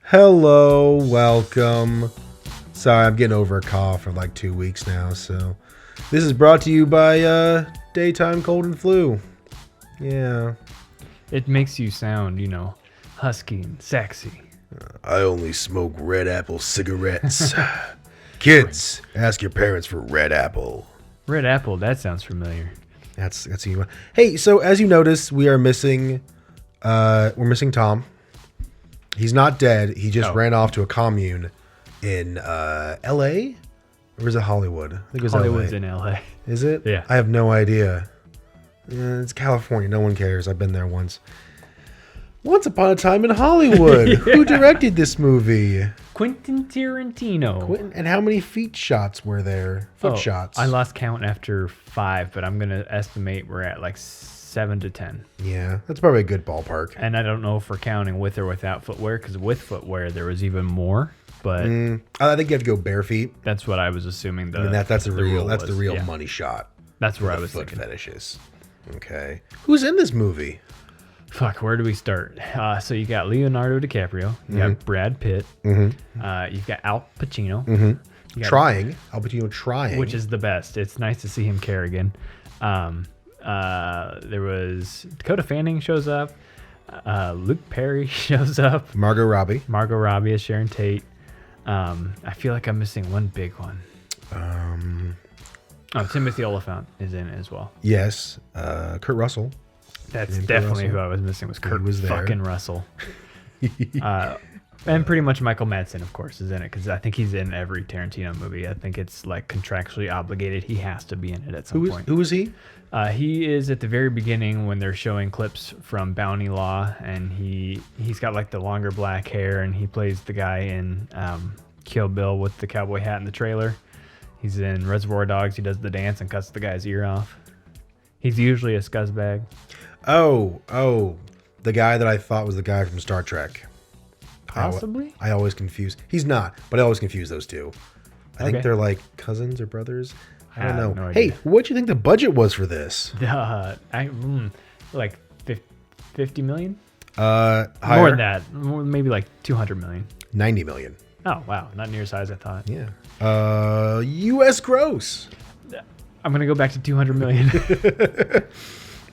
Hello, welcome. Sorry, I'm getting over a cough for like 2 weeks now, so this is brought to you by Daytime Cold and Flu. Yeah. It makes you sound, husky and sexy. I only smoke red apple cigarettes. Kids, ask your parents for red apple. Red apple, that sounds familiar. That's you. Hey, so as you notice, we're missing Tom. He's not dead. He just ran off to a commune in L.A. or is it Hollywood? I think it was Hollywood's LA. in L.A. Is it? Yeah. I have no idea. It's California. No one cares. I've been there once. Once Upon a Time in Hollywood. Yeah. Who directed this movie? Quentin Tarantino. And how many feet shots were there? Foot shots. I lost count after 5, but I'm going to estimate we're at like 7 to 10. Yeah, that's probably a good ballpark. And I don't know if we're counting with or without footwear, because with footwear there was even more. But I think you have to go bare feet. that's what I was assuming. That's the real yeah. money shot. That's where I The was foot thinking. fetishes. Okay. Who's in this movie? Fuck, where do we start? So you got Leonardo DiCaprio, you got Brad Pitt, you've got Al Pacino, you got- Trying. Al Pacino trying. which is the best. It's nice to see him care again. There was Dakota Fanning shows up, Luke Perry shows up, Margot Robbie. Margot Robbie as Sharon Tate. I feel like I'm missing one big one. Timothy Oliphant is in it as well. Yes. Kurt Russell. That's Kurt definitely Russell. who I was missing. Was Kurt was there. fucking Russell. And pretty much Michael Madsen, of course, is in it because I think he's in every Tarantino movie. I think it's like contractually obligated. He has to be in it at some point. Who is he? He is at the very beginning when they're showing clips from Bounty Law, and he's got like the longer black hair, and he plays the guy in Kill Bill with the cowboy hat in the trailer. He's in Reservoir Dogs. He does the dance and cuts the guy's ear off. He's usually a scuzzbag. Oh, the guy that I thought was the guy from Star Trek. Possibly? I always confuse. He's not, but I always confuse those two. I think Okay. they're like cousins or brothers. I don't I know. have no Hey, idea. what do you think the budget was for this? Like 50 million? Higher, More than that. Maybe like 200 million. 90 million. Oh, wow. Not near as high as I thought. Yeah. U.S. gross. I'm going to go back to 200 million.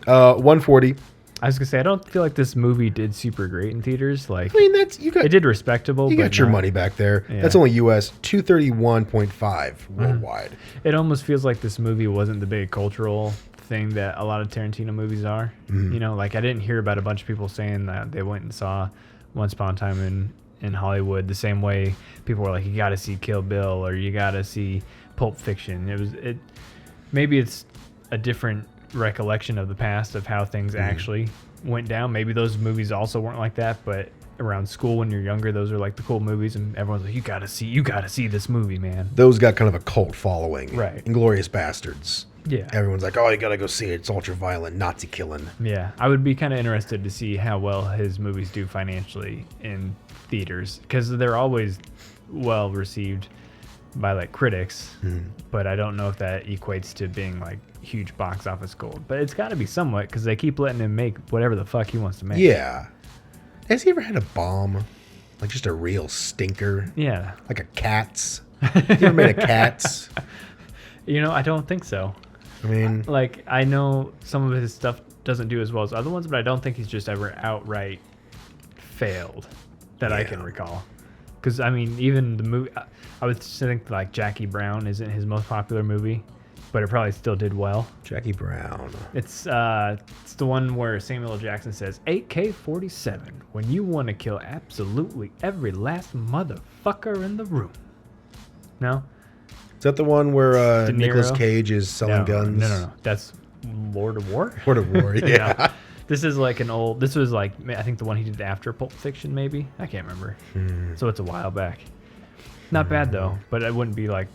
140. I was going to say, I don't feel like this movie did super great in theaters. Like, I mean, that's you got. it did respectable, You but got your not- money back there. Yeah. That's only U.S. 231.5 worldwide. It almost feels like this movie wasn't the big cultural thing that a lot of Tarantino movies are. Like I didn't hear about a bunch of people saying that they went and saw Once Upon a Time in Hollywood the same way people were like, you got to see Kill Bill or you got to see Pulp Fiction. Maybe it's a different recollection of the past of how things actually went down. Maybe those movies also weren't like that, but around school when you're younger, those are like the cool movies, and everyone's like, you gotta see this movie, man. Those got kind of a cult following. Right. Inglourious Bastards. Yeah. Everyone's like, oh, you gotta go see it. It's ultra violent, Nazi killing. Yeah, I would be kind of interested to see how well his movies do financially in theaters, because they're always well received by like critics, but I don't know if that equates to being like huge box office gold. But it's got to be somewhat, because they keep letting him make whatever the fuck he wants to make. Yeah. Has he ever had a bomb? Like just a real stinker? Yeah. Like a Cats? You ever made a Cats? I don't think so. I mean, Like, I know some of his stuff doesn't do as well as other ones, but I don't think he's just ever outright failed that I can recall. Because, I mean, even the movie, I would think like Jackie Brown isn't his most popular movie, but it probably still did well. Jackie Brown. It's the one where Samuel L. Jackson says, AK-47, when you want to kill absolutely every last motherfucker in the room. No? Is that the one where De Niro? Nicolas Cage is selling guns? No. That's Lord of War? Lord of War, yeah. No. This is like this was like, I think the one he did after Pulp Fiction, maybe? I can't remember. So it's a while back. Not bad, though, but it wouldn't be like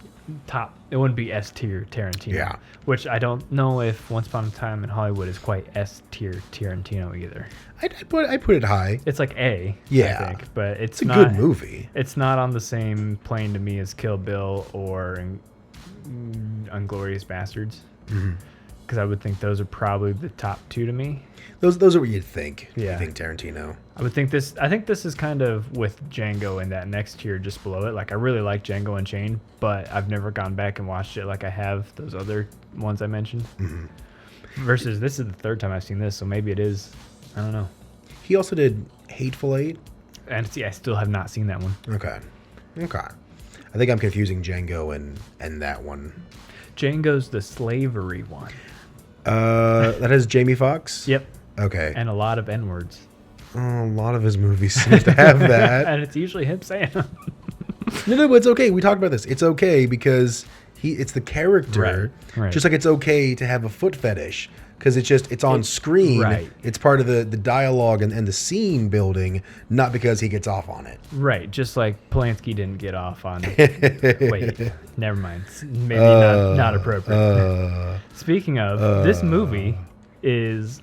it wouldn't be S-tier Tarantino. Yeah. Which I don't know if Once Upon a Time in Hollywood is quite S-tier Tarantino either. I put it high. It's like A, Yeah. I think, but it's It's a not, good movie. It's not on the same plane to me as Kill Bill or Inglourious Bastards. because I would think those are probably the top two to me. Those are what you'd think. Yeah. You think Tarantino. I think this is kind of with Django in that next tier just below it. Like, I really like Django Unchained, but I've never gone back and watched it like I have those other ones I mentioned. Mm-hmm. Versus this is the third time I've seen this, so maybe it is. I don't know. He also did Hateful Eight. And see, I still have not seen that one. Okay. I think I'm confusing Django and that one. Django's the slavery one. That has Jamie Foxx? Yep. Okay. And a lot of N-words. A lot of his movies seem to have that. And it's usually him saying them. No, it's okay. We talked about this. It's okay because it's the character. Right. Just like it's okay to have a foot fetish because it's on screen. Right. It's part of the dialogue and the scene building, not because he gets off on it. Right. Just like Polanski didn't get off on it. Wait, never mind. Maybe not appropriate. Speaking of, this movie is...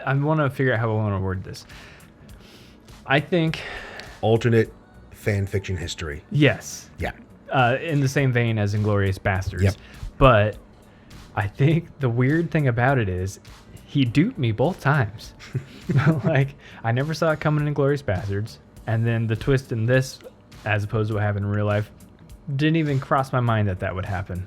I want to figure out how I want to word this. I think... Alternate fan fiction history. Yes. Yeah. In the same vein as Inglourious Basterds. Yep. But I think the weird thing about it is he duped me both times. Like, I never saw it coming in Inglourious Basterds. And then the twist in this, as opposed to what happened in real life, didn't even cross my mind that would happen.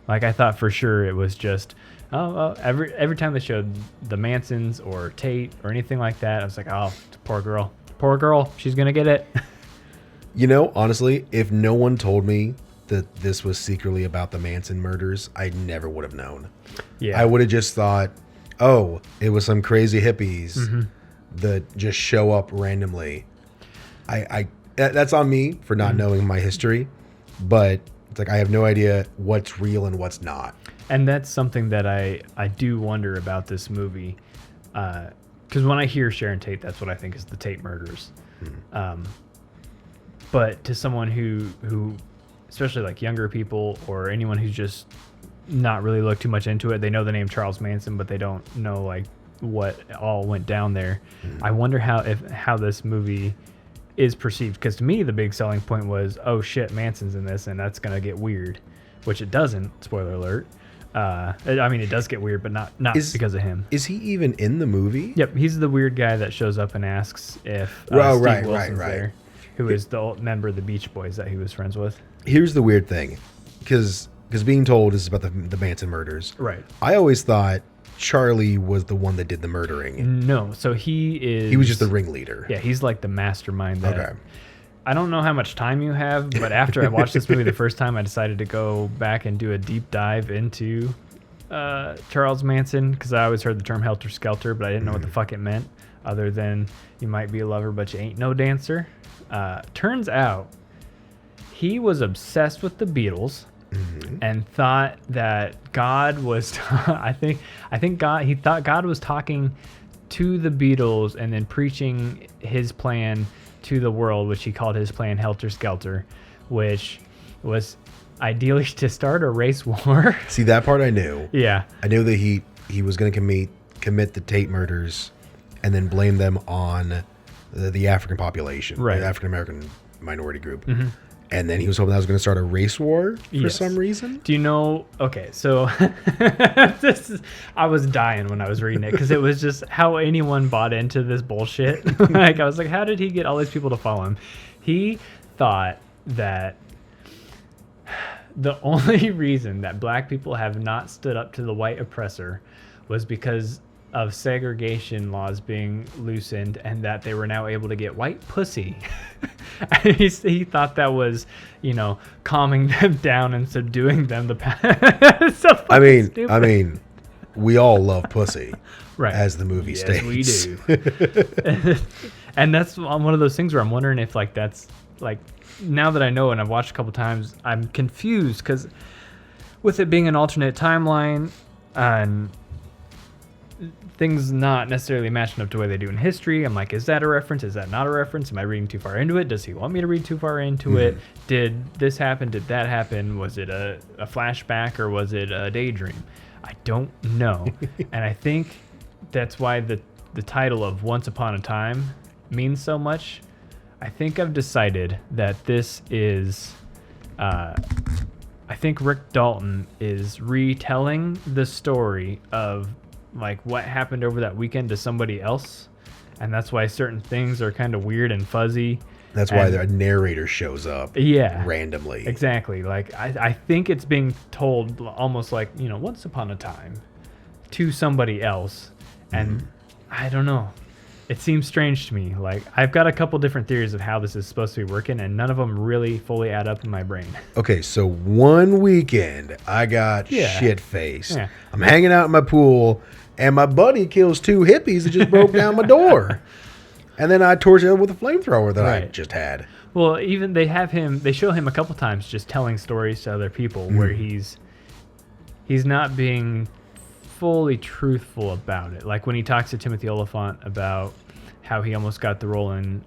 Like, I thought for sure it was just... every time they showed the Mansons or Tate or anything like that, I was like, oh, poor girl, she's gonna get it. You know, honestly, if no one told me that this was secretly about the Manson murders, I never would have known. Yeah, I would have just thought, oh, it was some crazy hippies that just show up randomly. That's on me for not knowing my history, but it's like I have no idea what's real and what's not. And that's something that I do wonder about this movie, because when I hear Sharon Tate, that's what I think is the Tate murders. But to someone who, especially like younger people or anyone who's just not really looked too much into it, they know the name Charles Manson, but they don't know like what all went down there. I wonder how this movie is perceived, because to me the big selling point was, oh shit, Manson's in this and that's gonna get weird, which it doesn't. Spoiler alert. I mean, it does get weird, but not because of him. Is he even in the movie? Yep, he's the weird guy that shows up and asks if Steve Wilson's there, who is the old member of the Beach Boys that he was friends with. Here's the weird thing, because being told this is about the Manson murders. Right. I always thought Charlie was the one that did the murdering. No, so he was just the ringleader. Yeah, he's like the mastermind. That, okay. I don't know how much time you have, but after I watched this movie the first time, I decided to go back and do a deep dive into Charles Manson, because I always heard the term helter skelter, but I didn't know what the fuck it meant, other than you might be a lover, but you ain't no dancer. Turns out he was obsessed with the Beatles and thought that God was he thought God was talking to the Beatles and then preaching his plan to the world, which he called his plan Helter Skelter, which was ideally to start a race war. See, that part I knew. Yeah. I knew that he was going to commit the Tate murders and then blame them on the African population, right, the African American minority group. And then he was hoping that was going to start a race war for some reason. Do you know? Okay, so I was dying when I was reading it, because it was just how anyone bought into this bullshit. Like, I was like, how did he get all these people to follow him? He thought that the only reason that black people have not stood up to the white oppressor was because of segregation laws being loosened, and that they were now able to get white pussy. He thought that was, calming them down and subduing them. So I mean, we all love pussy, right? As the movie states. We do. And that's one of those things where I'm wondering if that's now that I know and I've watched a couple times, I'm confused, because with it being an alternate timeline and things not necessarily matching up to the way they do in history, I'm like, is that a reference? Is that not a reference? Am I reading too far into it? Does he want me to read too far into it? Did this happen? Did that happen? Was it a flashback, or was it a daydream? I don't know. And I think that's why the title of Once Upon a Time means so much. I think I've decided that this is I I think Rick Dalton is retelling the story of like what happened over that weekend to somebody else, and that's why certain things are kind of weird and fuzzy. That's why a narrator shows up randomly. Exactly. Like I think it's being told almost like, once upon a time to somebody else. And I don't know. It seems strange to me. Like, I've got a couple different theories of how this is supposed to be working, and none of them really fully add up in my brain. Okay, so one weekend, I got shit-faced. Yeah. I'm hanging out in my pool, and my buddy kills 2 hippies that just broke down my door. And then I torch him with a flamethrower that I just had. Well, even they show him a couple times just telling stories to other people where he's not being fully truthful about it. Like when he talks to Timothy Oliphant about how he almost got the role in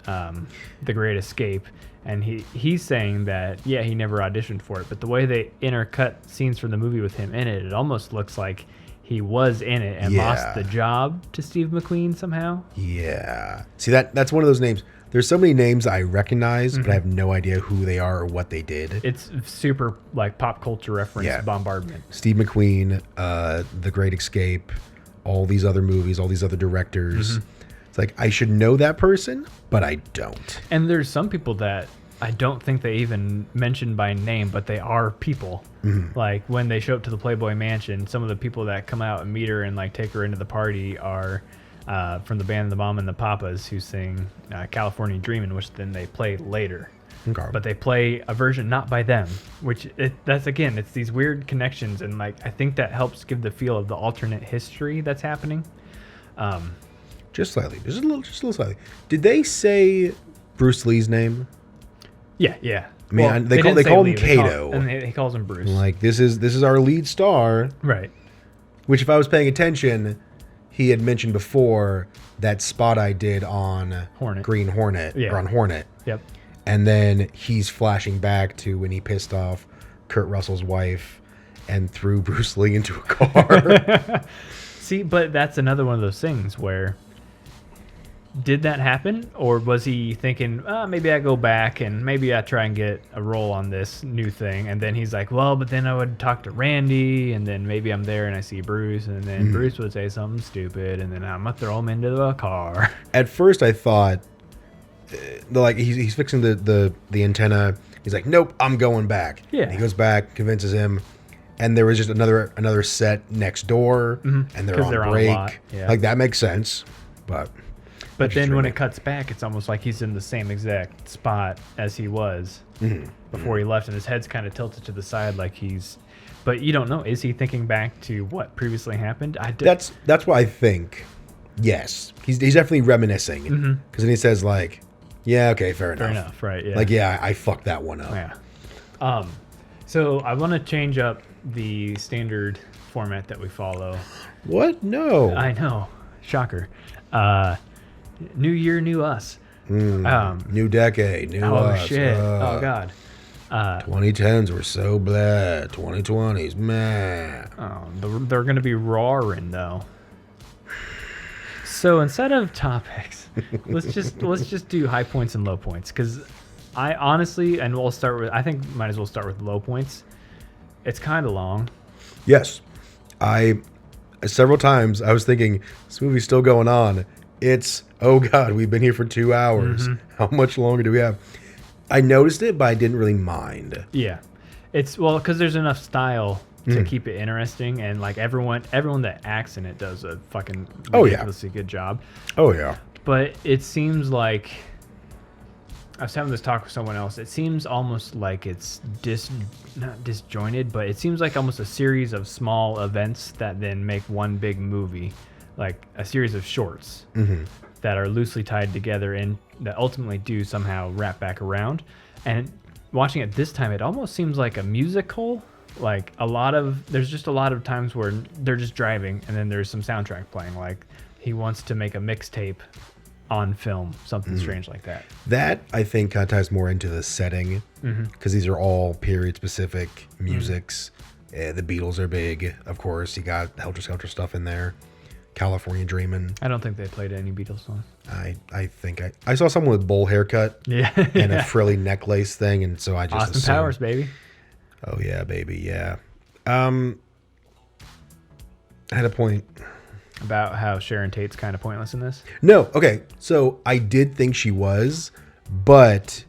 The Great Escape, and he's saying that he never auditioned for it, but the way they intercut scenes from the movie with him in it, it almost looks like he was in it and lost the job to Steve McQueen somehow. Yeah. See, that's one of those names. There's so many names I recognize, but I have no idea who they are or what they did. It's super like pop culture reference bombardment. Steve McQueen, The Great Escape, all these other movies, all these other directors. It's like, I should know that person, but I don't. And there's some people that I don't think they even mention by name, but they are people. Like when they show up to the Playboy Mansion, some of the people that come out and meet her and like take her into the party are from the band The Mom and the Papas, who sing California Dreamin', which then they play later. Okay. But they play a version not by them, which that's again, it's these weird connections, and like I think that helps give the feel of the alternate history that's happening. Just slightly, just a little slightly. Did they say Bruce Lee's name? Yeah. I mean, Well, they call him Kato, and he calls him Bruce. Like this is our lead star, Right. Which, if I was paying attention, he had mentioned before that spot I did on Hornet. Green Hornet, or on Hornet. Yep. And then he's flashing back to when he pissed off Kurt Russell's wife and threw Bruce Lee into a car. See, but that's another one of those things where, did that happen, or was he thinking, maybe I go back and maybe I try and get a role on this new thing, and then he's like, well, but then I would talk to Randy, and then maybe I'm there and I see Bruce, and then Bruce would say something stupid, and then I'm gonna throw him into the car. At first, I thought, like he's fixing the antenna. He's like, nope, I'm going back. Yeah. And he goes back, convinces him, and there was just another set next door, and they're on break. lot. Yeah. Like that makes sense, but. But then when it cuts back, it's almost like he's in the same exact spot as he was before he left, and his head's kind of tilted to the side like he's... But you don't know. Is he thinking back to what previously happened? That's what I think. Yes. He's definitely reminiscing. Because then he says like, yeah, okay, fair enough. Fair enough, right, yeah. Like, yeah, I fucked that one up. Yeah. So I want to change up the standard format that we follow. What? No. I know. Shocker. New year, new us. New decade, new us. Oh, shit. Oh, God. 2010s were so bad. 2020s, man. Oh, they're going to be roaring, though. So instead of topics, let's just do high points and low points, because I honestly, and I think might as well start with low points. It's kind of long. Yes. Several times I was thinking, this movie's still going on. It's, oh God, we've been here for 2 hours. How much longer do we have? I noticed it, but I didn't really mind. Yeah. It's, well, because there's enough style to keep it interesting, and like everyone that acts in it does a fucking ridiculously good job. Oh, yeah. But it seems like, I was having this talk with someone else, it seems almost like it's not disjointed, but it seems like almost a series of small events that then make one big movie. Like a series of shorts that are loosely tied together and that ultimately do somehow wrap back around. And watching it this time, it almost seems like a musical. Like there's just a lot of times where they're just driving and then there's some soundtrack playing. Like he wants to make a mixtape on film, something strange like that. That, I think, kind of ties more into the setting, because these are all period-specific musics. The Beatles are big, of course. You got Helter Skelter stuff in there. California Dreamin'. I don't think they played any Beatles songs. I think I saw someone with bowl haircut and a frilly necklace thing, and so I just Austin Powers, baby. Oh yeah, baby, yeah. I had a point. About how Sharon Tate's kind of pointless in this? No, okay. So I did think she was, but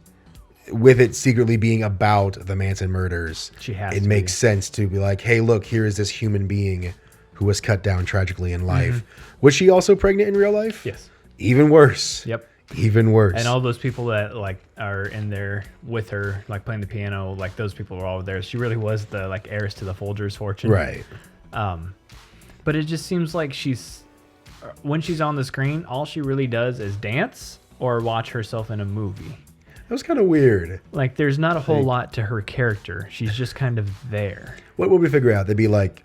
with it secretly being about the Manson murders, it makes sense to be like, hey, look, here is this human being who was cut down tragically in life. Was she also pregnant in real life? Yes. Even worse. Yep. Even worse. And all those people that like are in there with her, like playing the piano, like those people were all there. She really was the like heiress to the Folgers fortune. Right. But it just seems like when she's on the screen, all she really does is dance or watch herself in a movie. That was kind of weird. Like, there's not a whole lot to her character. She's just kind of there. What would we figure out? They'd be like,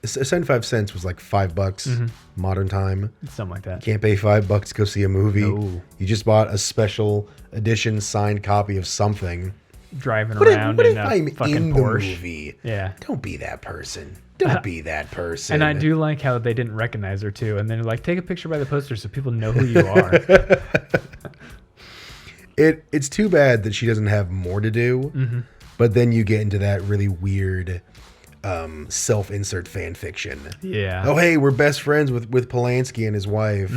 75 cents was like $5 modern time. Something like that. Can't pay $5 to go see a movie. No. You just bought a special edition signed copy of something. Driving around in a fucking in Porsche. The movie? Yeah. Don't be that person. Don't be that person. And I do like how they didn't recognize her too. And then like, take a picture by the poster so people know who you are. It's too bad that she doesn't have more to do. But then you get into that really weird self-insert fan fiction. Yeah. Oh, hey, we're best friends with Polanski and his wife.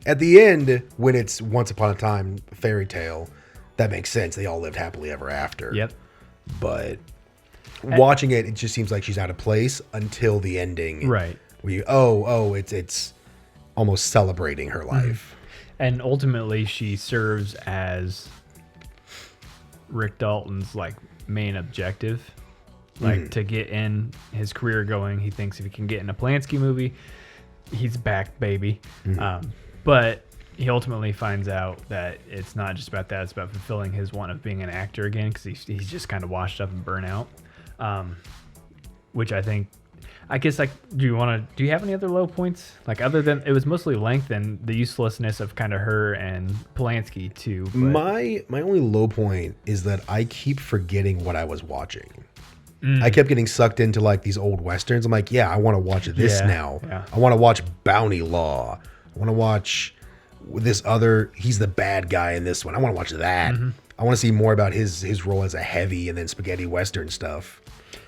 At the end, when it's once upon a time fairy tale, that makes sense. They all lived happily ever after. Yep. But watching it just seems like she's out of place until the ending. Right. Where you, it's almost celebrating her life. And ultimately, she serves as Rick Dalton's like main objective, like to get in his career going. He thinks if he can get in a Polanski movie, he's back, baby. But he ultimately finds out that it's not just about that; it's about fulfilling his want of being an actor again, because he's just kind of washed up and burnt out. Which I guess like, do you have any other low points? Like, other than it was mostly length and the uselessness of kind of her and Polanski too. But My only low point is that I keep forgetting what I was watching. I kept getting sucked into like these old westerns. I'm like, yeah, I want to watch this now. Yeah. I want to watch Bounty Law. I want to watch this other. He's the bad guy in this one. I want to watch that. I want to see more about his role as a heavy and then spaghetti western stuff.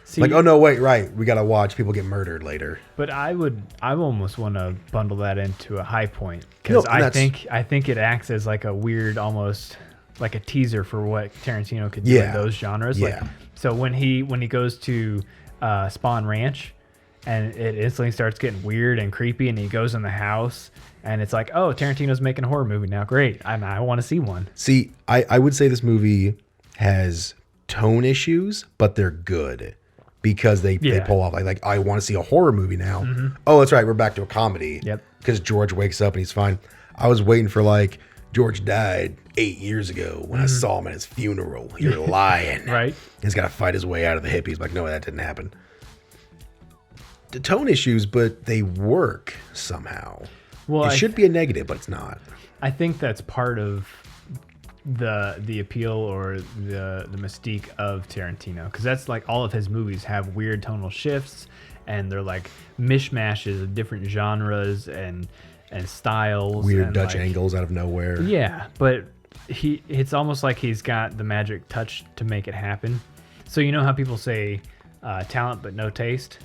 See, like, oh no, wait, right. We got to watch people get murdered later. But I almost want to bundle that into a high point, because I think it acts as like a weird, almost like a teaser for what Tarantino could do in those genres. Yeah. Like, so when he goes to Spawn Ranch, and it instantly starts getting weird and creepy, and he goes in the house, and it's like, oh, Tarantino's making a horror movie now. Great, I want to see one. See, I would say this movie has tone issues, but they're good. Because they pull off like I want to see a horror movie now. Oh, that's right. We're back to a comedy. Yep. Because George wakes up and he's fine. I was waiting for like, George died 8 years ago when I saw him at his funeral. You're lying. Right. He's got to fight his way out of the hippies. Like, no, that didn't happen. The tone issues, but they work somehow. Well, it should be a negative, but it's not. I think that's part of the appeal or the mystique of Tarantino, because that's like all of his movies have weird tonal shifts, and they're like mishmashes of different genres and styles, weird and Dutch like, angles out of nowhere. Yeah, but it's almost like he's got the magic touch to make it happen. So you know how people say talent but no taste?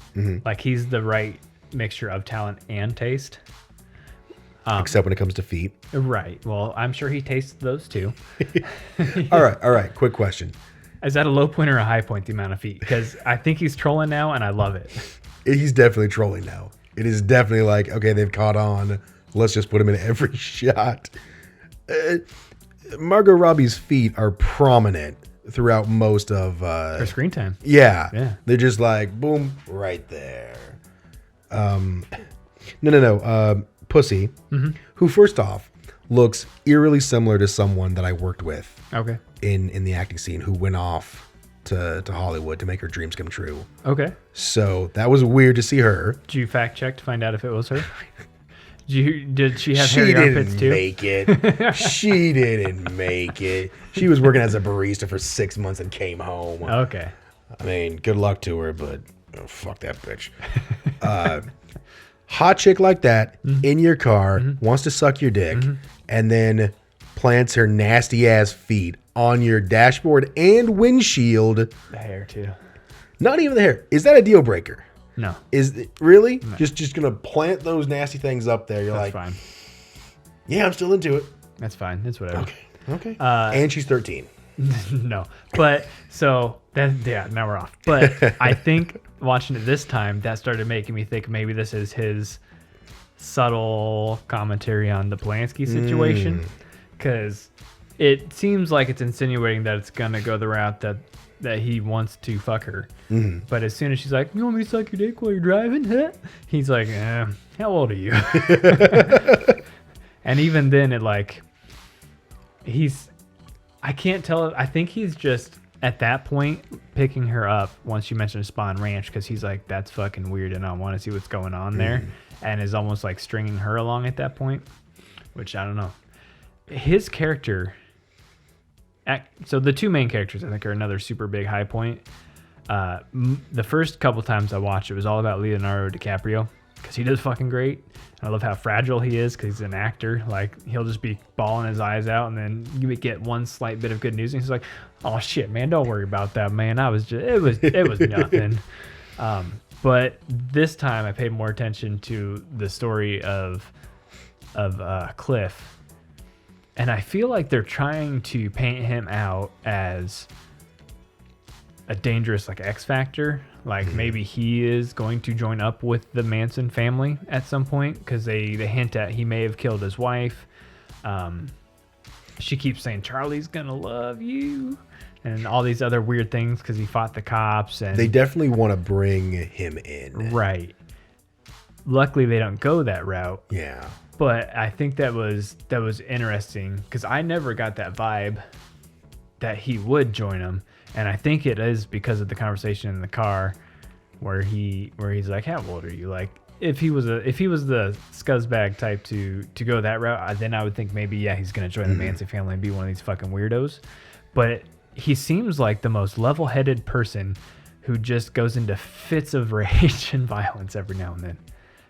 Like, he's the right mixture of talent and taste. Except when it comes to feet. Right. Well, I'm sure he tastes those too. All right. Quick question. Is that a low point or a high point, the amount of feet? Because I think he's trolling now, and I love it. He's definitely trolling now. It is definitely like, okay, they've caught on. Let's just put him in every shot. Margot Robbie's feet are prominent throughout most of her screen time. Yeah. They're just like, boom, right there. No. Pussy, who first off looks eerily similar to someone that I worked with. Okay. In the acting scene, who went off to Hollywood to make her dreams come true. Okay. So that was weird to see her. Did you fact check to find out if it was her? Did she have hairy armpits too? She didn't make it. She was working as a barista for 6 months and came home. Okay. I mean, good luck to her, but fuck that bitch. Hot chick like that in your car wants to suck your dick and then plants her nasty ass feet on your dashboard and windshield. The hair too. Not even the hair. Is that a deal breaker? No. Is it really? No. Just gonna plant those nasty things up there. You're That's like, fine. Yeah, I'm still into it. That's fine. It's whatever. Okay. And she's 13. No. But so now we're off. But I think watching it this time, that started making me think maybe this is his subtle commentary on the Polanski situation. Because it seems like it's insinuating that it's gonna go the route that he wants to fuck her. But as soon as she's like, you want me to suck your dick while you're driving? Huh? He's like, how old are you? And even then, I can't tell. I think he's just at that point picking her up once you mentioned Spawn Ranch, because he's like, that's fucking weird and I want to see what's going on there, and is almost like stringing her along at that point, which I don't know. His character, so the two main characters I think are another super big high point. The first couple times I watched it was all about Leonardo DiCaprio, because he does fucking great. I love how fragile he is, because he's an actor. Like, he'll just be bawling his eyes out, and then you get one slight bit of good news, and he's like, "Oh shit, man, don't worry about that, man. It was nothing." But this time, I paid more attention to the story of Cliff, and I feel like they're trying to paint him out as a dangerous X Factor. Maybe he is going to join up with the Manson family at some point, because they hint at he may have killed his wife. She keeps saying Charlie's gonna love you and all these other weird things because he fought the cops, and they definitely want to bring him in. Right. Luckily they don't go that route. Yeah. But I think that was interesting, because I never got that vibe that he would join them. And I think it is because of the conversation in the car where he's like, how old are you? Like, if he was the scuzzbag type to go that route, then I would think maybe, yeah, he's going to join the Manson family and be one of these fucking weirdos. But he seems like the most level-headed person who just goes into fits of rage and violence every now and then.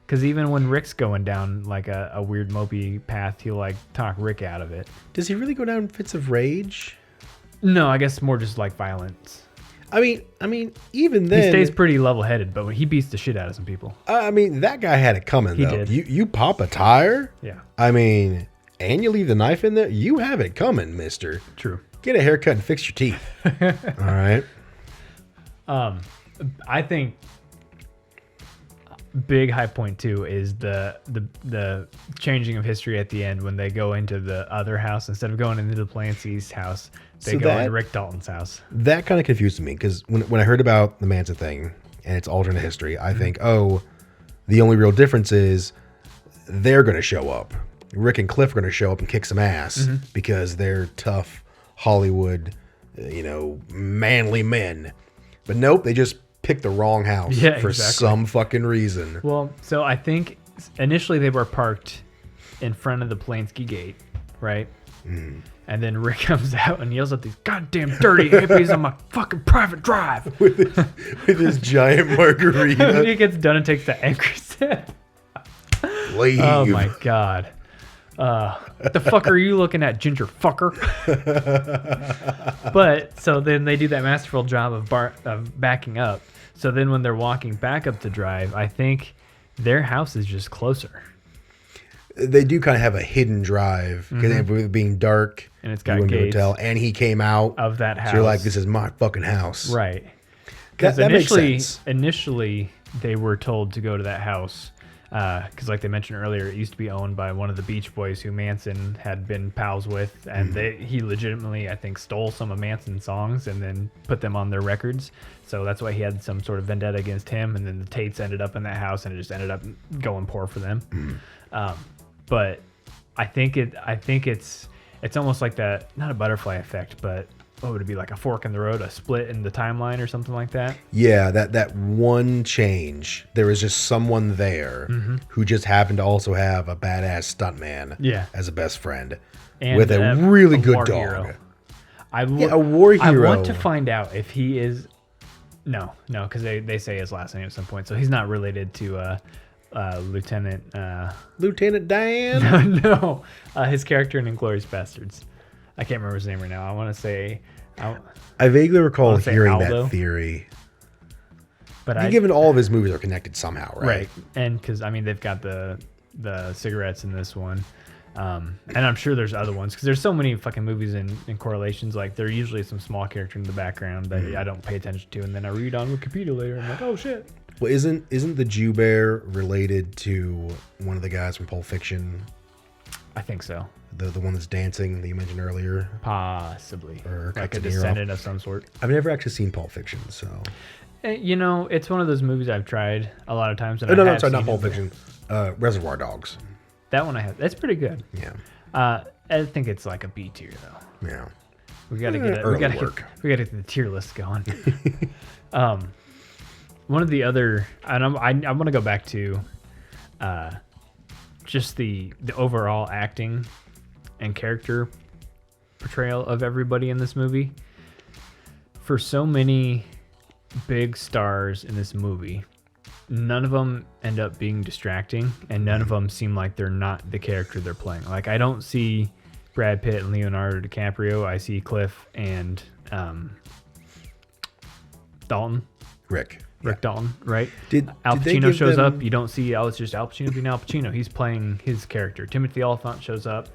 Because even when Rick's going down a weird mopey path, he'll talk Rick out of it. Does he really go down fits of rage? No, I guess more just violence. I mean, even then he stays pretty level-headed, but when he beats the shit out of some people. I mean, that guy had it coming. He did. You pop a tire. Yeah. I mean, and you leave the knife in there. You have it coming, Mister. True. Get a haircut and fix your teeth. All right. I think big high point too is the changing of history at the end when they go into the other house. Instead of going into the Polanski's house, they go into Rick Dalton's house. That kind of confused me, because when I heard about the Manson thing and its alternate history, I think, the only real difference is they're going to show up. Rick and Cliff are going to show up and kick some ass because they're tough Hollywood, manly men. But nope, they just picked the wrong house for some fucking reason. Well, so I think initially they were parked in front of the Polanski gate, right? And then Rick comes out and yells at these goddamn dirty hippies on my fucking private drive with his giant margarita. And then he gets done and takes the angry sip. Leave. Oh my god. What the fuck are you looking at, ginger fucker? But so then they do that masterful job of backing up. So then when they're walking back up the drive, I think their house is just closer. They do kind of have a hidden drive, because it being dark, and it's got gates, hotel, and he came out of that house. So you're like, this is my fucking house, right? Because initially they were told to go to that house. Because like they mentioned earlier, it used to be owned by one of the Beach Boys who Manson had been pals with, and he legitimately, I think, stole some of Manson's songs and then put them on their records. So that's why he had some sort of vendetta against him, and then the Tates ended up in that house, and it just ended up going poor for them. But I think it's almost like that, not a butterfly effect, but what would it be, like a fork in the road, a split in the timeline or something like that? Yeah, that one change. There was just someone there who just happened to also have a badass stuntman as a best friend, and with a really good dog. Hero. A war hero. I want to find out if he is... No, because they say his last name at some point, so he's not related to Lieutenant Dan? No, his character in Inglourious Bastards. I can't remember his name right now. I want to say... I vaguely recall hearing that theory. But given all of his movies are connected somehow, right? Right, and because I mean they've got the cigarettes in this one, and I'm sure there's other ones because there's so many fucking movies in correlations. Like there's usually some small character in the background that I don't pay attention to, and then I read on Wikipedia later. And I'm like, oh shit. Well, isn't the Jew Bear related to one of the guys from Pulp Fiction? I think so. The one that's dancing that you mentioned earlier? Possibly. Or like a descendant of some sort. I've never actually seen Pulp Fiction, so... You know, it's one of those movies I've tried a lot of times. And no, sorry, not Pulp Fiction. Reservoir Dogs. That one I have. That's pretty good. Yeah. I think it's like a B tier, though. Yeah. We got to get it. We got to get the tier list going. One of the other... And I want to go back to just the overall acting and character portrayal of everybody in this movie. For so many big stars in this movie, none of them end up being distracting, and none of them seem like they're not the character they're playing. Like, I don't see Brad Pitt and Leonardo DiCaprio. I see Cliff and Dalton. Rick Dalton, right? did Al Pacino shows up. You don't see it's just Al Pacino being Al Pacino. He's playing his character. Timothy Olyphant shows up.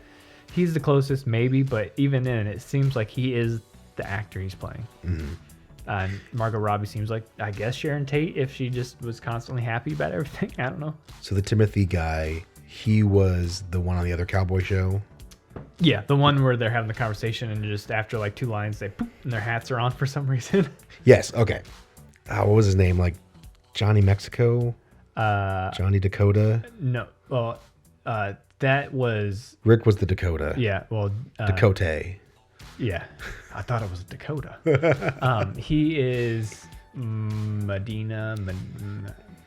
He's the closest, maybe, but even then, it seems like he is the actor he's playing. Margot Robbie seems like, I guess, Sharon Tate, if she just was constantly happy about everything. I don't know. So the Timothy guy, he was the one on the other cowboy show? Yeah, the one where they're having the conversation and just after like 2 lines, they poof, and their hats are on for some reason. Yes, okay. What was his name? Like Johnny Mexico? Johnny Dakota? No. Well, that was... Rick was the Dakota. Yeah, well... Dakota. Yeah, I thought it was Dakota. He is Madrid.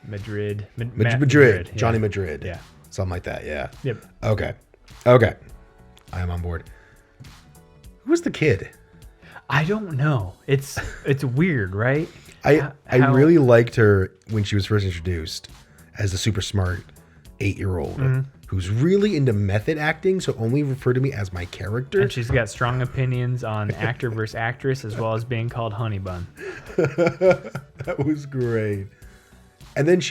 Madrid. Yeah. Johnny Madrid. Yeah. Something like that, yeah. Yep. Okay. I am on board. Who was the kid? I don't know. It's weird, right? I really liked her when she was first introduced as a super smart 8-year-old who's really into method acting, so only refer to me as my character. And she's got strong opinions on actor versus actress, as well as being called Honey Bun. That was great. And then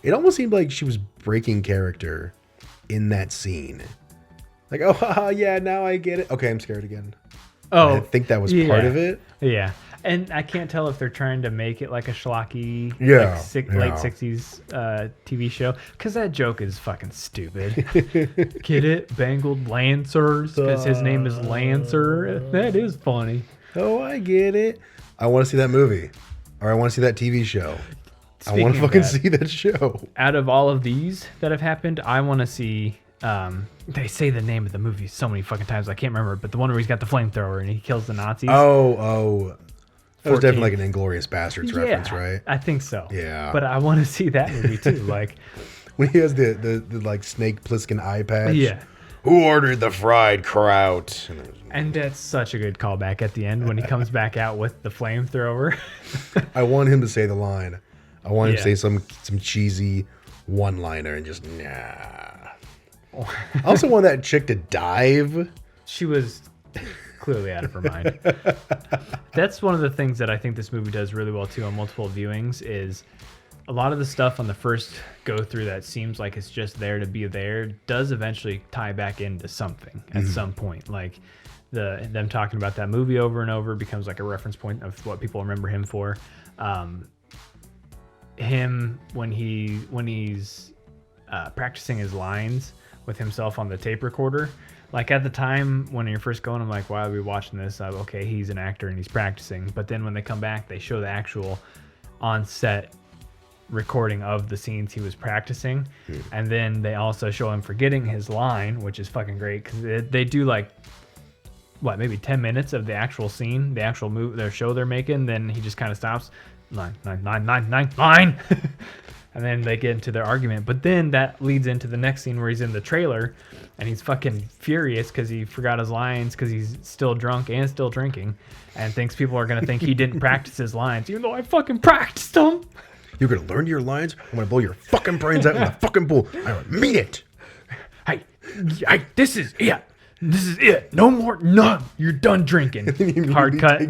it almost seemed like she was breaking character in that scene. Like, oh, yeah, now I get it. Okay, I'm scared again. Oh, I think that was part of it. Yeah. And I can't tell if they're trying to make it like a schlocky late 60s TV show. Because that joke is fucking stupid. Get it? Bangled Lancers? Because his name is Lancer. That is funny. Oh, I get it. I want to see that movie. Or I want to see that TV show. I want to fucking see that show. Out of all of these that have happened, I want to see... they say the name of the movie so many fucking times I can't remember, but the one where he's got the flamethrower and he kills the Nazis. Oh. That was definitely like an Inglourious Bastards reference, right? I think so. Yeah. But I want to see that movie too. Like when he has the like Snake Plissken eye patch. Yeah. Who ordered the fried kraut? And that's such a good callback at the end when he comes back out with the flamethrower. I want him to say the line. I want him to say some cheesy one-liner and just nah. I also want that chick to dive. She was clearly out of her mind. That's one of the things that I think this movie does really well too on multiple viewings is a lot of the stuff on the first go through that seems like it's just there to be there does eventually tie back into something at some point. Like them talking about that movie over and over becomes like a reference point of what people remember him for. Him when he's practicing his lines with himself on the tape recorder. Like at the time when you're first going, I'm like, why are we watching this? Okay, he's an actor and he's practicing. But then when they come back, they show the actual on-set recording of the scenes he was practicing. And then they also show him forgetting his line, which is fucking great because they do like, maybe 10 minutes of the actual scene, the actual their show they're making. Then he just kind of stops. Line. And then they get into their argument. But then that leads into the next scene where he's in the trailer and he's fucking furious because he forgot his lines because he's still drunk and still drinking and thinks people are going to think he didn't practice his lines, even though I fucking practiced them. You're going to learn your lines? I'm going to blow your fucking brains out in the fucking pool. I mean it. Hey, this is it. This is it. No more. None. You're done drinking. Hard cut.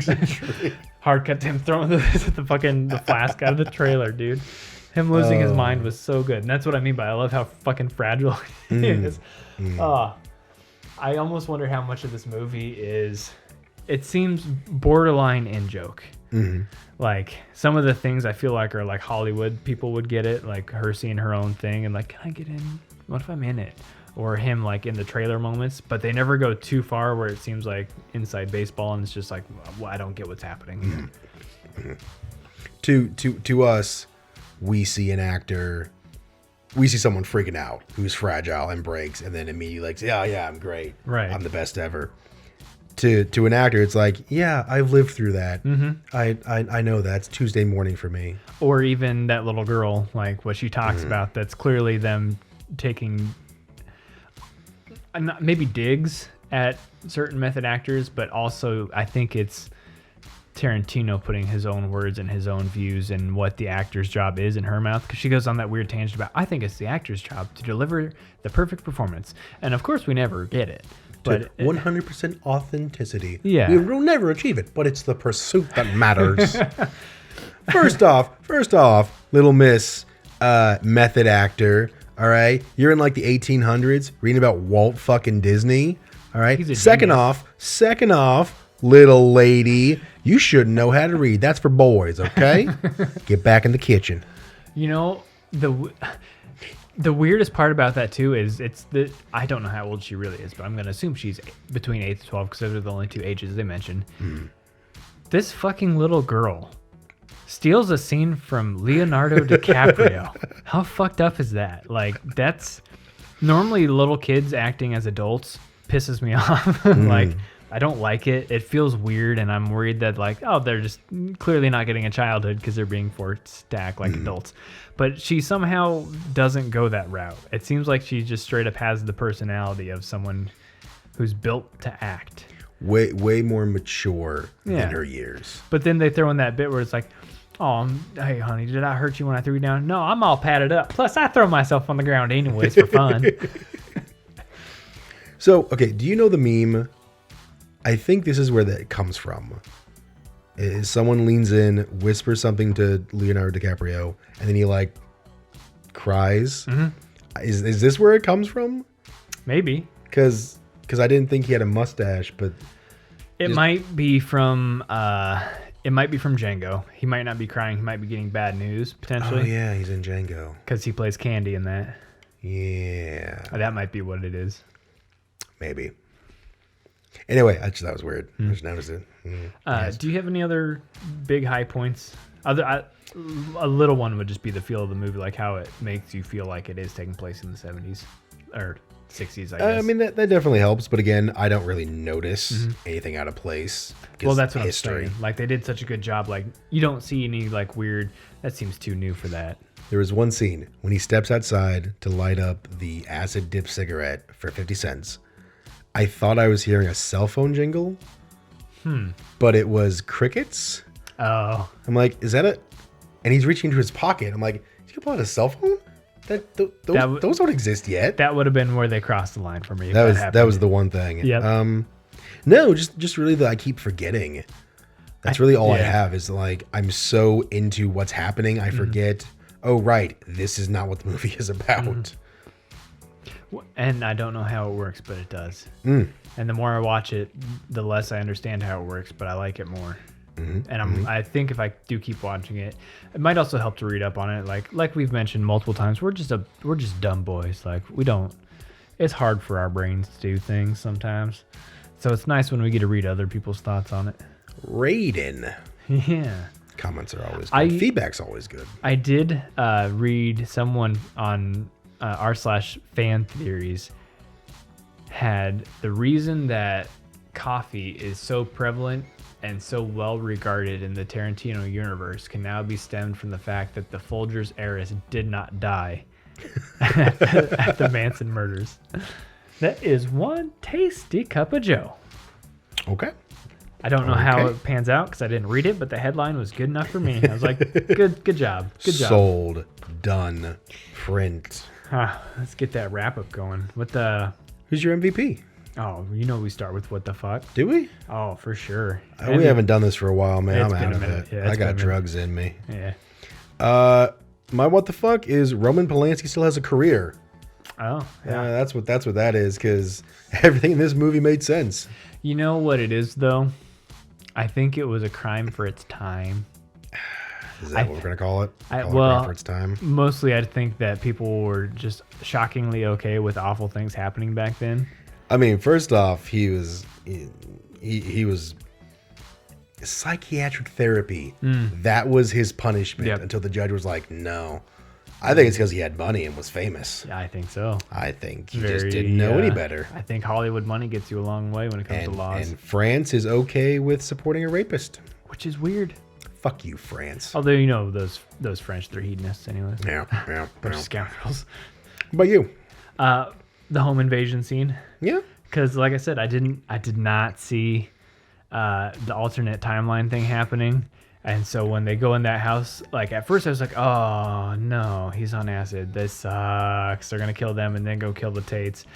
Hard cut to him throwing the flask out of the trailer, dude. Him losing his mind was so good. And that's what I mean by I love how fucking fragile he is. I almost wonder how much of this movie is... It seems borderline in-joke. Like, some of the things I feel like are like Hollywood people would get it. Like, her seeing her own thing and like, can I get in? What if I'm in it? Or him like in the trailer moments. But they never go too far where it seems like inside baseball and it's just like, well, I don't get what's happening. To us, we see an actor, we see someone freaking out who's fragile and breaks, and then immediately like, yeah, I'm great. Right. I'm the best ever. To an actor, it's like, yeah, I've lived through that. I know that. It's Tuesday morning for me. Or even that little girl, like what she talks about, that's clearly them taking maybe digs at certain method actors, but also I think it's Tarantino putting his own words and his own views and what the actor's job is in her mouth, because she goes on that weird tangent about, I think it's the actor's job to deliver the perfect performance, and of course we never get it, but 100% authenticity. Yeah, we will never achieve it, but it's the pursuit that matters. First off, little miss method actor. All right, you're in like the 1800s reading about Walt fucking Disney. All right. Second off, little lady, you shouldn't know how to read. That's for boys, okay? Get back in the kitchen. You know, the weirdest part about that too is I don't know how old she really is, but I'm gonna assume she's between 8 to 12 because those are the only two ages they mentioned. This fucking little girl steals a scene from Leonardo DiCaprio. How fucked up is that? Like, that's normally little kids acting as adults pisses me off. Like, I don't like it. It feels weird, and I'm worried that like, oh, they're just clearly not getting a childhood because they're being forced to act like adults. But she somehow doesn't go that route. It seems like she just straight up has the personality of someone who's built to act. Way more mature than her years. But then they throw in that bit where it's like, oh, hey, honey, did I hurt you when I threw you down? No, I'm all padded up. Plus, I throw myself on the ground anyways for fun. So, okay, do you know the meme? I think this is where that comes from. Is someone leans in, whispers something to Leonardo DiCaprio, and then he, like, cries. Is this where it comes from? Maybe. Because I didn't think he had a mustache, but... It might be from... It might be from Django. He might not be crying. He might be getting bad news, potentially. Oh, yeah, he's in Django. Because he plays Candy in that. Yeah. That might be what it is. Maybe. Anyway, I just thought it was weird. I just noticed it. Yes. Do you have any other big high points? A little one would just be the feel of the movie, like how it makes you feel like it is taking place in the 70s. Or 60s, I guess. I mean, that definitely helps. But again, I don't really notice anything out of place. Well, that's what I'm saying. Like, they did such a good job. Like, you don't see any, like, weird... That seems too new for that. There was one scene when he steps outside to light up the acid-dip cigarette for 50 cents. I thought I was hearing a cell phone jingle. But it was crickets. Oh. I'm like, is that it? And he's reaching into his pocket. I'm like, did you pull out a cell phone? Those don't exist yet. That would have been where they crossed the line for me. That was the one thing. Yep. No, just really that I keep forgetting. That's really all I have is like, I'm so into what's happening. I forget, oh, right, this is not what the movie is about. And I don't know how it works, but it does. And the more I watch it, the less I understand how it works, but I like it more. And I think if I do keep watching it, it might also help to read up on it. Like we've mentioned multiple times, we're just dumb boys. Like, we don't. It's hard for our brains to do things sometimes, so it's nice when we get to read other people's thoughts on it. Raiden. Yeah. Comments are always good. Feedback's always good. I did read someone on r/fan theories had the reason that coffee is so prevalent and so well regarded in the Tarantino universe can now be stemmed from the fact that the Folgers heiress did not die at the Manson murders. That is one tasty cup of joe. Okay. I don't know how it pans out because I didn't read it, but the headline was good enough for me. I was like, good job. Good job. Sold. Done. Print. Let's get that wrap up going. Who's your MVP? Oh, you know we start with what the fuck? Do we? Oh, for sure. We haven't done this for a while, man. It's I'm been out a of minute. it. Yeah, I it's got been a minute. drugs in me. Yeah. My what the fuck is Roman Polanski still has a career. Oh, yeah. That's what that is, because everything in this movie made sense. You know what it is, though? I think it was a crime for its time. Is that what we're going to call it? Call it well, crime for its time? Mostly I think that people were just shockingly okay with awful things happening back then. I mean, first off, he was psychiatric therapy. That was his punishment until the judge was like, no. I think it's because he had money and was famous. Yeah, I think so. I think he just didn't know any better. I think Hollywood money gets you a long way when it comes to laws. And France is okay with supporting a rapist. Which is weird. Fuck you, France. Although, you know, those French, they're hedonists anyways. Yeah. Bunch of scoundrels. What about you? The home invasion scene. Yeah. Because, like I said, I did not see the alternate timeline thing happening. And so when they go in that house, like at first I was like, oh no, he's on acid. This sucks. They're going to kill them and then go kill the Tates.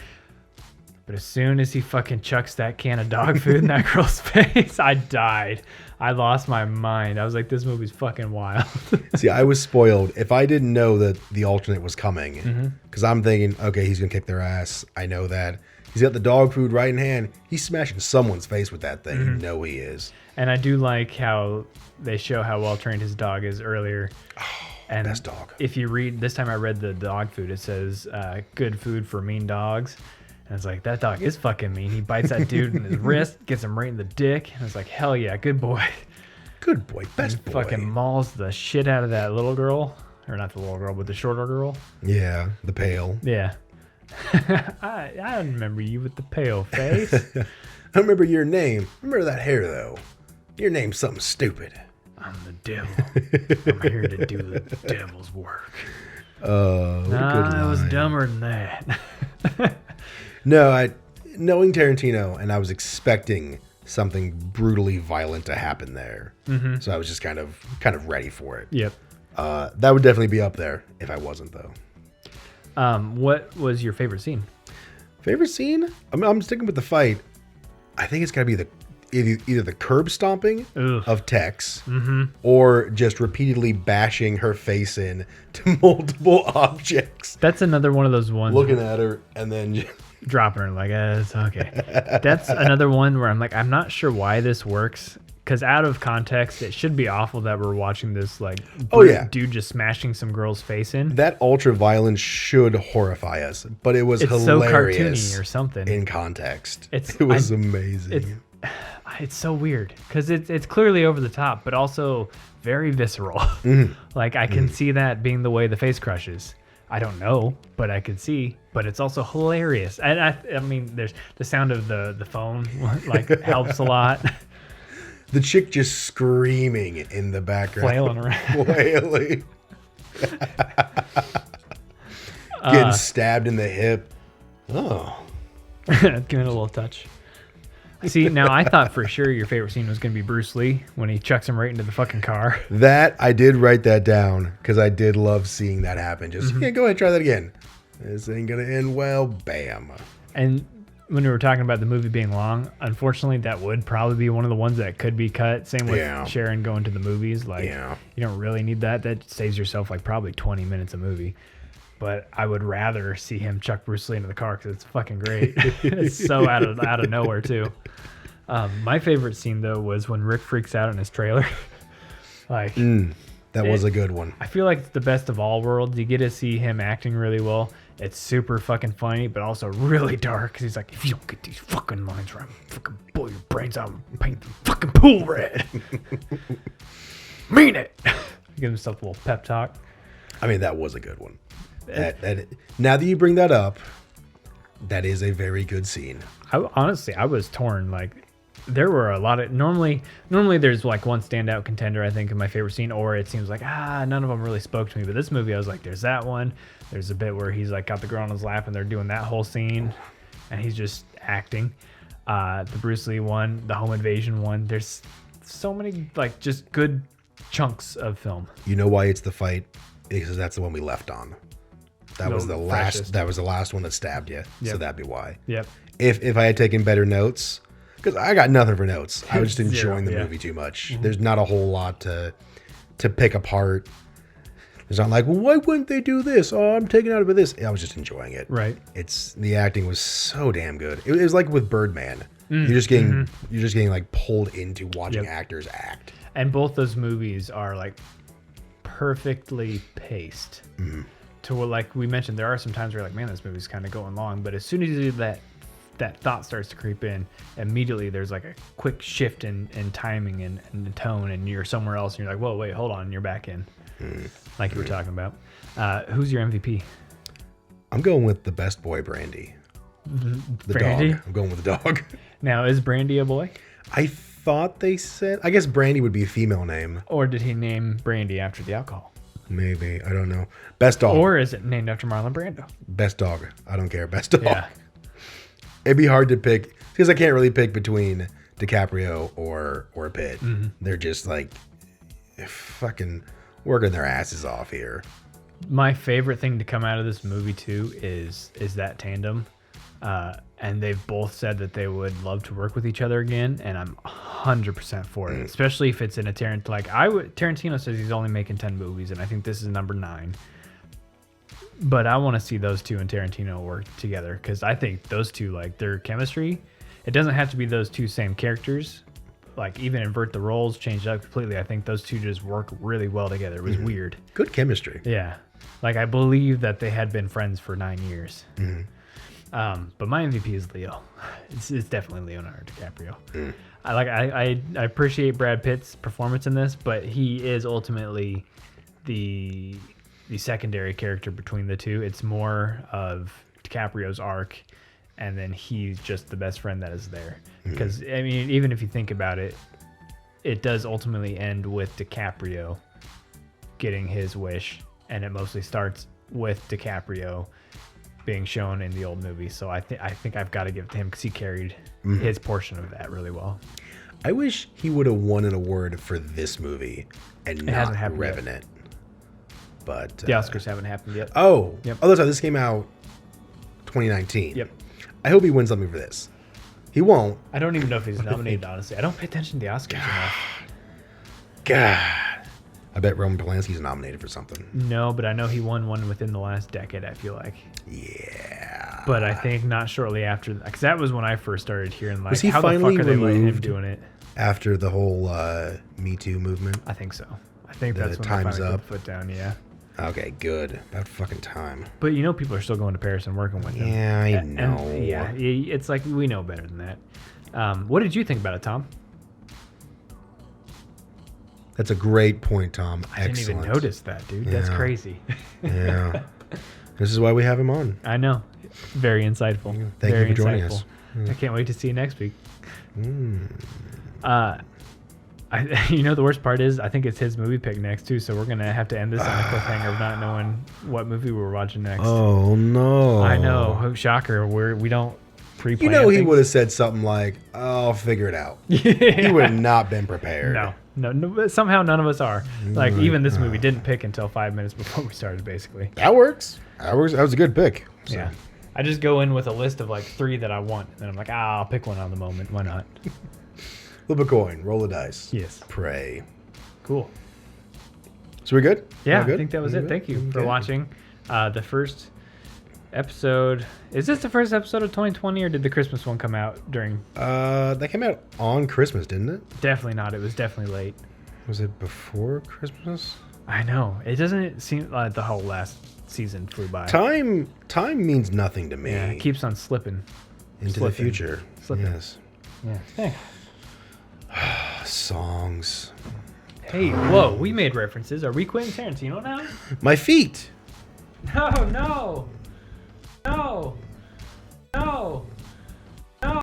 But as soon as he fucking chucks that can of dog food in that girl's face, I died. I lost my mind. I was like, this movie's fucking wild. See, I was spoiled. If I didn't know that the alternate was coming, because I'm thinking, okay, he's going to kick their ass. I know that. He's got the dog food right in hand. He's smashing someone's face with that thing. You know he is. And I do like how they show how well trained his dog is earlier. And best dog. If you read, this time I read the dog food, it says good food for mean dogs. And it's like, that dog is fucking mean. He bites that dude in his wrist, gets him right in the dick. And it's like, hell yeah, good boy. Good boy, best boy. Fucking mauls the shit out of that little girl. Or not the little girl, but the shorter girl. Yeah, the pale. Yeah. I remember you with the pale face. I remember your name. Remember that hair, though. Your name's something stupid. I'm the devil. I'm here to do the devil's work. What a good I was line. dumber than that. No, knowing Tarantino, and I was expecting something brutally violent to happen there. So I was just kind of ready for it. Yep. That would definitely be up there if I wasn't, though. What was your favorite scene? Favorite scene? I'm sticking with the fight. I think it's got to be either the curb stomping of Tex or just repeatedly bashing her face in to multiple objects. That's another one of those ones. Looking at her and then dropping her like, it's okay. That's another one where I'm like, I'm not sure why this works. Because out of context, it should be awful that we're watching this like dude just smashing some girl's face in. That ultra violence should horrify us, but it was It's hilarious so cartoony or something. in context. It was amazing. It's so weird because it's clearly over the top, but also very visceral. Like I can see that being the way the face crushes. I don't know, but I could see. But it's also hilarious. And I mean, there's the sound of the phone like helps a lot. The chick just screaming in the background. Flailing around. Flailing. Getting stabbed in the hip. Oh. Give it a little touch. See, now I thought for sure your favorite scene was going to be Bruce Lee when he chucks him right into the fucking car. That, I did write that down because I did love seeing that happen. Just, yeah, go ahead, try that again. This ain't going to end well. Bam. And when we were talking about the movie being long, unfortunately, that would probably be one of the ones that could be cut. Same with Sharon going to the movies. Like, you don't really need that. That saves yourself like probably 20 minutes a movie. But I would rather see him chuck Bruce Lee into the car because it's fucking great. It's so out of nowhere too. My favorite scene though was when Rick freaks out in his trailer. Like that was a good one. I feel like it's the best of all worlds. You get to see him acting really well. It's super fucking funny, but also really dark. Because he's like, if you don't get these fucking lines right, I'm gonna fucking blow your brains out and paint the fucking pool red. Mean it. Give himself a little pep talk. I mean, that was a good one. Now that you bring that up, that is a very good scene. Honestly, I was torn. Like, there were a lot of normally there's like one standout contender I think in my favorite scene, or it seems like none of them really spoke to me. But this movie, I was like, there's that one. There's a bit where he's like got the girl on his lap and they're doing that whole scene, and he's just acting. The Bruce Lee one, the home invasion one. There's so many like just good chunks of film. You know why it's the fight? Because that's the one we left on. That was the last. freshest. That was the last one that stabbed you. Yep. So that'd be why. Yep. if I had taken better notes, because I got nothing for notes. I was just enjoying the yeah. movie too much. There's not a whole lot to pick apart. It's not like, well, why wouldn't they do this? Oh, I'm taking out of this. I was just enjoying it. Right. The acting was so damn good. It was like with Birdman. You're just getting like pulled into watching actors act. And both those movies are like perfectly paced. To what, like we mentioned, there are some times where you're like, man, this movie's kind of going long. But as soon as you do that thought starts to creep in, immediately there's like a quick shift in timing and the tone, and you're somewhere else, and you're like, whoa, wait, hold on, and you're back in. Like you were talking about. Who's your MVP? I'm going with the best boy, Brandy. The Brandy? dog. I'm going with the dog. Now, is Brandy a boy? I thought they said, I guess Brandy would be a female name. Or did he name Brandy after the alcohol? Maybe. I don't know. Best dog. Or is it named after Marlon Brando? Best dog. I don't care. Best dog. Yeah. It'd be hard to pick, because I can't really pick between DiCaprio or Pitt. They're just like fucking working their asses off here. My favorite thing to come out of this movie too is that tandem, and they've both said that they would love to work with each other again, and I'm 100% for it. Especially if it's in a Tarantino says he's only making 10 movies, and I think this is number 9. But I want to see those two and Tarantino work together, because I think those two, like, their chemistry, it doesn't have to be those two same characters. Like, even invert the roles, change it up completely. I think those two just work really well together. It was weird. Good chemistry. Yeah. Like, I believe that they had been friends for 9 years. But my MVP is Leo. It's definitely Leonardo DiCaprio. I appreciate Brad Pitt's performance in this, but he is ultimately the secondary character between the two. It's more of DiCaprio's arc, and then he's just the best friend that is there. Because, I mean, even if you think about it, it does ultimately end with DiCaprio getting his wish, and it mostly starts with DiCaprio being shown in the old movie. So I think I've got to give it to him, because he carried his portion of that really well. I wish he would have won an award for this movie and not Revenant. But the Oscars haven't happened yet. Oh, that's right. This came out 2019. Yep. I hope he wins something for this. He won't. I don't even know if he's nominated, honestly. I don't pay attention to the Oscars enough. God. I bet Roman Polanski's nominated for something. No, but I know he won one within the last decade, I feel like. Yeah. But I think not shortly after, because that was when I first started hearing, like, was he how the finally fuck are they letting him removed doing it? After the whole Me Too movement? I think so. I think that's when time's they finally up. put the foot down, yeah. Okay, good. About fucking time. But you know, people are still going to Paris and working with him. Yeah, I know. And, yeah, it's like, we know better than that. What did you think about it, Tom? That's a great point, Tom. I didn't even notice that, dude. That's crazy. Yeah. This is why we have him on. I know. Very insightful. Thank Very you for joining insightful. us. I can't wait to see you next week. You know, the worst part is, I think it's his movie pick next too, so we're gonna have to end this on a cliffhanger of not knowing what movie we're watching next. Oh no! I know, shocker. We don't pre-plan. You know, he things. would have said something like, "I'll figure it out." He would have not been prepared. No. But somehow none of us are. Like, even this movie didn't pick until 5 minutes before we started, basically. That works. That was a good pick. So. Yeah. I just go in with a list of like 3 that I want, and then I'm like, I'll pick one on the moment. Why not? Flip a coin, roll a dice. Yes. Pray. Cool. So we're good? Yeah, we're good? I think that was it. Thank you for Okay. watching the first episode. Is this the first episode of 2020, or did the Christmas one come out during? That came out on Christmas, didn't it? Definitely not. It was definitely late. Was it before Christmas? I know. It doesn't seem like the whole last season flew by. Time means nothing to me. Yeah, it keeps on slipping. Into the future. Slipping. Yes. Yeah. Hey. Songs. Hey, whoa, we made references. Are we quitting Tarantino now? My feet. No.